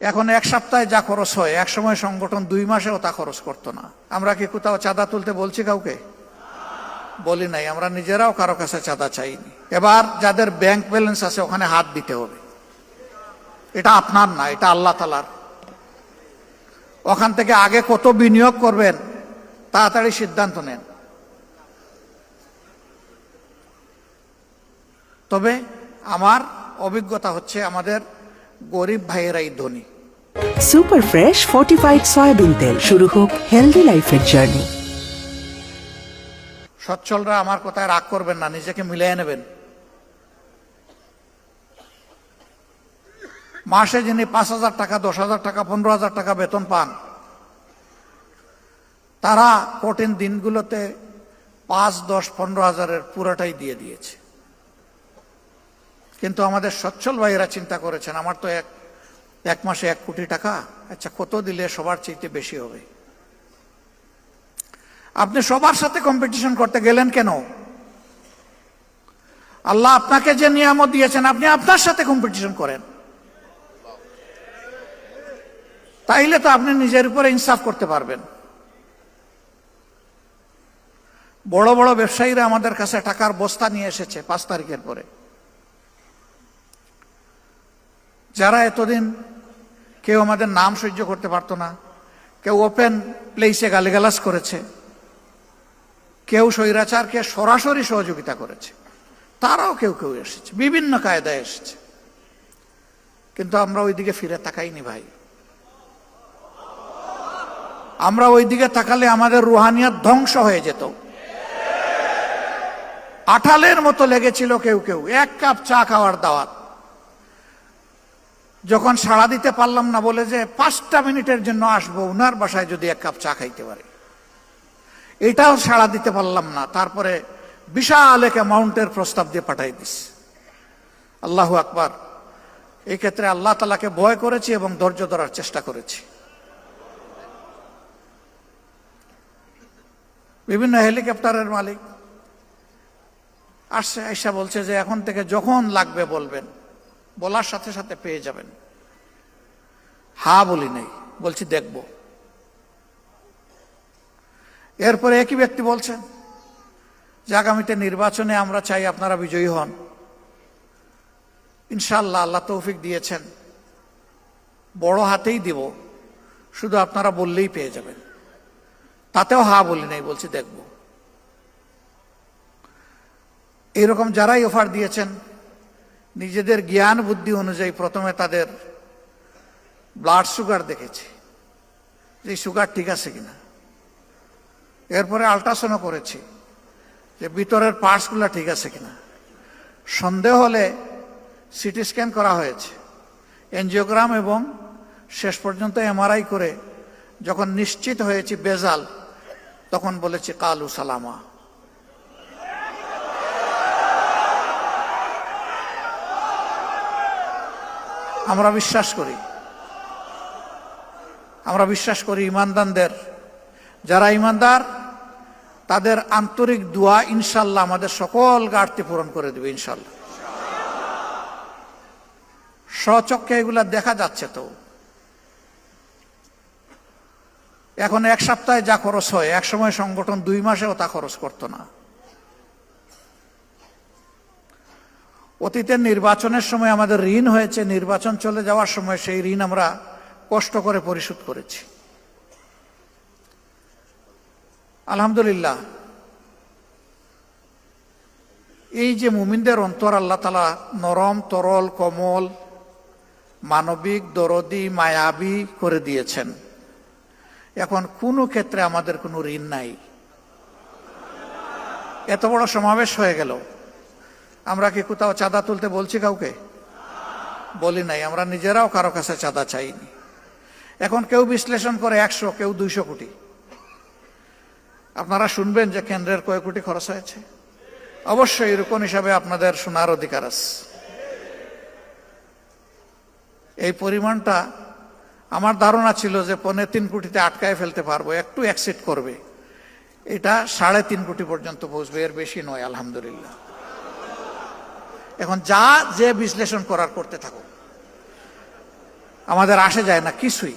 এখন এক সপ্তাহে যা খরচ হয় এক সময় সংগঠন 2 মাসেও তা খরচ করতো না। আমরা কি কোথাও চাঁদা তুলতে বলছি কাউকে? বলি নাই। আমরা নিজেরাও কারো কাছে চাঁদা চাইনি। এবার যাদের ব্যাংক ব্যালেন্স আছে ওখানে হাত দিতে হবে। এটা আপনার না, এটা আল্লাহ তাআলার। ওখান থেকে আগে কত বিনিয়োগ করবেন তাড়াতাড়ি সিদ্ধান্ত নেন। তবে আমার অভিজ্ঞতা হচ্ছে আমাদের গরিব ভাইয়েরাই ধনী। সুপার ফ্রেশ ফর্টিফাইড সয়াবিন তেল, শুরু হোক হেলদি লাইফের জার্নি। সচ্ছলরা আমার কথায় রাগ করবেন না, নিজেকে মিলিয়ে নেবেন। মাসে যিনি 5,000 টাকা, 10,000 টাকা, 15,000 টাকা বেতন পান, তারা কঠিন দিনগুলোতে 5, 10, 15,000-এর পুরোটাই দিয়ে দিয়েছে। কিন্তু আমাদের সচ্ছল ভাইয়েরা চিন্তা করেছেন, আমার তো এক মাসে 1 কোটি টাকা, আচ্ছা কত দিলে সবার চাইতে বেশি হবে? আপনি সবার সাথে কম্পিটিশন করতে গেলেন কেন? আল্লাহ আপনাকে যে নিয়ামত দিয়েছেন আপনি আপনার সাথে কম্পিটিশন করেন। তাইলে তো আপনি নিজের উপরে ইনসাফ করতে পারবেন। বড় বড় ব্যবসায়ীরা আমাদের কাছে টাকার বস্তা নিয়ে এসেছে 5 তারিখের পরে। যারা এতদিন কেউ আমাদের নাম সহ্য করতে পারতো না, কেউ ওপেন প্লেসে গালিগালাজ করেছে, কেউ স্বৈরাচারকে সরাসরি সহযোগিতা করেছে, তারাও কেউ কেউ এসেছে, বিভিন্ন কায়দায় এসেছে। কিন্তু আমরা ওইদিকে ফিরে তাকাইনি ভাই। আমরা ওইদিকে তাকালে আমাদের রুহানিয়াত ধ্বংস হয়ে যেত। আঠালের মতো লেগেছিল কেউ কেউ 1 কাপ চা খাওয়ার দাওয়াত। যখন সাড়া দিতে পারলাম না বলে যে 5টা মিনিটের জন্য আসবো, উনার বাসায় যদি 1 কাপ চা খাইতে পারে, এটাও সাড়া দিতে পারলাম না। তারপরে বিশাল এক অ্যামাউন্টের প্রস্তাব দিয়ে পাঠাই দিস। আল্লাহু আকবার। এই ক্ষেত্রে আল্লাহ তাআলাকে ভয় করেছি এবং ধৈর্য ধরার চেষ্টা করেছি। বিভিন্ন হেলিকপ্টারের মালিক আসছে, আয়সা বলছে যে এখন থেকে যখন লাগবে বলবেন, বলার সাথে সাথে পেয়ে যাবেন। হ্যাঁ বলি নাই, বলছি দেখব। এরপরে একই ব্যক্তি বলছেন যে আগামীতে নির্বাচনে আমরা চাই আপনারা বিজয়ী হন। ইনশাআল্লাহ আল্লাহ তৌফিক দিয়েছেন, বড় হাতেই দিব, শুধু আপনারা বললেই পেয়ে যাবেন। তাতেও হ্যাঁ বলি নাই, বলছি দেখব। এইরকম যারাই অফার দিয়েছেন নিজেদের জ্ঞান বুদ্ধি অনুযায়ী প্রথমে তাদের ব্লাড সুগার দেখেছি যে সুগার ঠিক আছে কিনা। এরপরে আল্ট্রাসাউন্ড করেছি যে ভিতরের পার্টসগুলো ঠিক আছে কিনা। সন্দেহ হলে সিটি স্ক্যান করা হয়েছে, এনজিওগ্রাম, এবং শেষ পর্যন্ত এমআরআই করে যখন নিশ্চিত হয়েছি বেজাল, তখন বলেছি কালু সালামা। আমরা বিশ্বাস করি ইমানদারদের, যারা ইমানদার তাদের আন্তরিক দোয়া ইনশাল্লাহ আমাদের সকল ঘাটতি পূরণ করে দেবে ইনশাল্লাহ। স্বচক্ষে এগুলা দেখা যাচ্ছে। তো এখন এক সপ্তাহে যা খরচ হয় এক সময় সংগঠন 2 মাসেও তা খরচ করতো না। অতীতের নির্বাচনের সময় আমাদের ঋণ হয়েছে, নির্বাচন চলে যাওয়ার সময় সেই ঋণ আমরা কষ্ট করে পরিশোধ করেছি। আলহামদুলিল্লাহ, এই যে মুমিনদের অন্তর আল্লাহ তাআলা নরম, তরল, কোমল, মানবিক, দরদি, মায়াবী করে দিয়েছেন। এখন কোনো ক্ষেত্রে আমাদের কোনো ঋণ নাই। এত বড় সমাবেশ হয়ে গেল, আমরা কি কোথাও চাঁদা তুলতে বলছি কাউকে? বলি নাই। আমরা নিজেরাও কারো কাছে চাঁদা চাইনি। এখন কেউ বিশ্লেষণ করে 100, কেউ 200 কোটি। আপনারা শুনবেন যে কেন্দ্রের কয় কোটি খরচ হয়েছে। অবশ্যই এরকম হিসাবে আপনাদের শোনার অধিকার আছে। এই পরিমাণটা আমার ধারণা ছিল যে 3.25 কোটিতে আটকায় ফেলতে পারবো, একটু এক্সিট করবে। এটা 3.5 কোটি পর্যন্ত পৌঁছবে, এর বেশি নয়। আলহামদুলিল্লাহ। এখন যে বিশ্লেষণ করার করতে থাকুক। আমাদের আসে যায় না কিছুই।